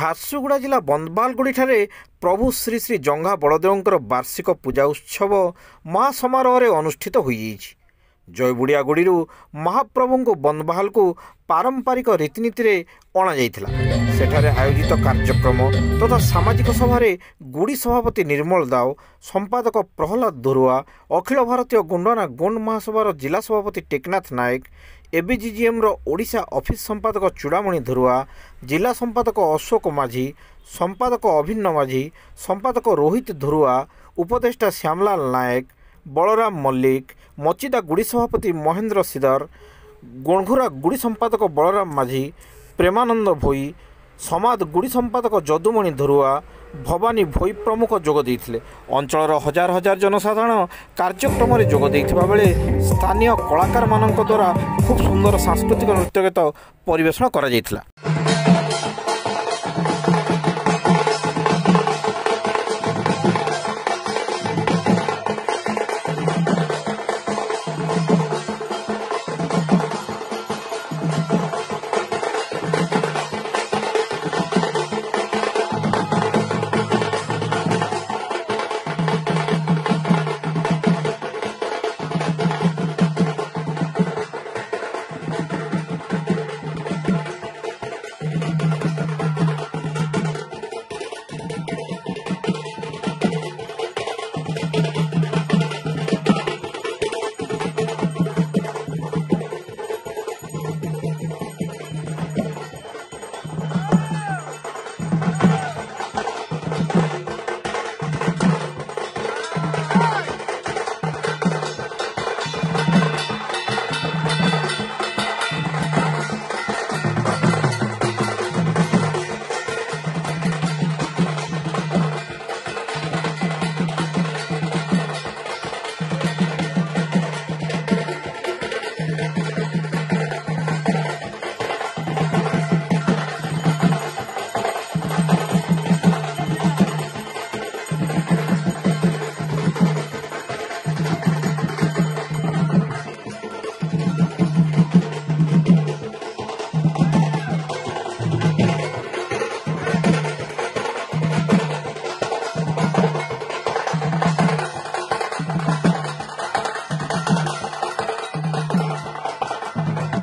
ଝାରସୁଗୁଡ଼ା ଜିଲ୍ଲା ବନ୍ଦବାଲଗୁଡ଼ି ପ୍ରଭୁ ଶ୍ରୀ ଶ୍ରୀ ଜଙ୍ଘା ବଳଦେବଙ୍କର ବାର୍ଷିକ ପୂଜା ଉତ୍ସବ ମହାସମାରୋହରେ ଅନୁଷ୍ଠିତ ହୋଇଯାଇଛି। ଜୟବୁଡ଼ିଆଗୁଡ଼ିରୁ ମହାପ୍ରଭୁଙ୍କୁ ବନ୍ଦବାଲକୁ ପାରମ୍ପରିକ ରୀତିନୀତିରେ ଅଣାଯାଇଥିଲା। ସେଠାରେ ଆୟୋଜିତ କାର୍ଯ୍ୟକ୍ରମ ତଥା ସାମାଜିକ ସଭାରେ ଗୁଡ଼ି ସଭାପତି ନିର୍ମଳ ଦାଉ, ସମ୍ପାଦକ ପ୍ରହଲ୍ଲାଦ ଧୁରୁଆ, ଅଖିଳ ଭାରତୀୟ ଗୁଣ୍ଡନା ଗୁଣ୍ଡ ମହାସଭାର ଜିଲ୍ଲା ସଭାପତି ଟେକନାଥ ନାୟକ, ଏବିଜିଜିଏମ୍ର ଓଡ଼ିଶା ଅଫିସ୍ ସମ୍ପାଦକ ଚୂଡ଼ାମଣି ଧୁରୁଆ, ଜିଲ୍ଲା ସମ୍ପାଦକ ଅଶୋକ ମାଝୀ, ସମ୍ପାଦକ ଅଭିନ୍ନ ମାଝୀ, ସମ୍ପାଦକ ରୋହିତ ଧୁରୁଆ, ଉପଦେଷ୍ଟା ଶ୍ୟାମଲାଲ ନାୟକ, ବଳରାମ ମଲ୍ଲିକ, ମଚିଦା ଗୁଡ଼ି ସଭାପତି ମହେନ୍ଦ୍ର ସିଦାର, ଗୋଣଘୁରା ଗୁଡ଼ି ସମ୍ପାଦକ ବଳରାମ ମାଝୀ, ପ୍ରେମାନନ୍ଦ ଭୋଇ, ସମାଦ ଗୁଡ଼ି ସମ୍ପାଦକ ଯଦୁମଣି ଧୁରୁଆ, ଭବାନୀ ଭୋଇ ପ୍ରମୁଖ ଯୋଗ ଦେଇଥିଲେ। ଅଞ୍ଚଳର ହଜାର ହଜାର ଜନସାଧାରଣ କାର୍ଯ୍ୟକ୍ରମରେ ଯୋଗ ଦେଇଥିବା ବେଳେ ସ୍ଥାନୀୟ କଳାକାରମାନଙ୍କ ଦ୍ୱାରା ଖୁବ୍ ସୁନ୍ଦର ସାଂସ୍କୃତିକ ନୃତ୍ୟଗୀତ ପରିବେଷଣ କରାଯାଇଥିଲା।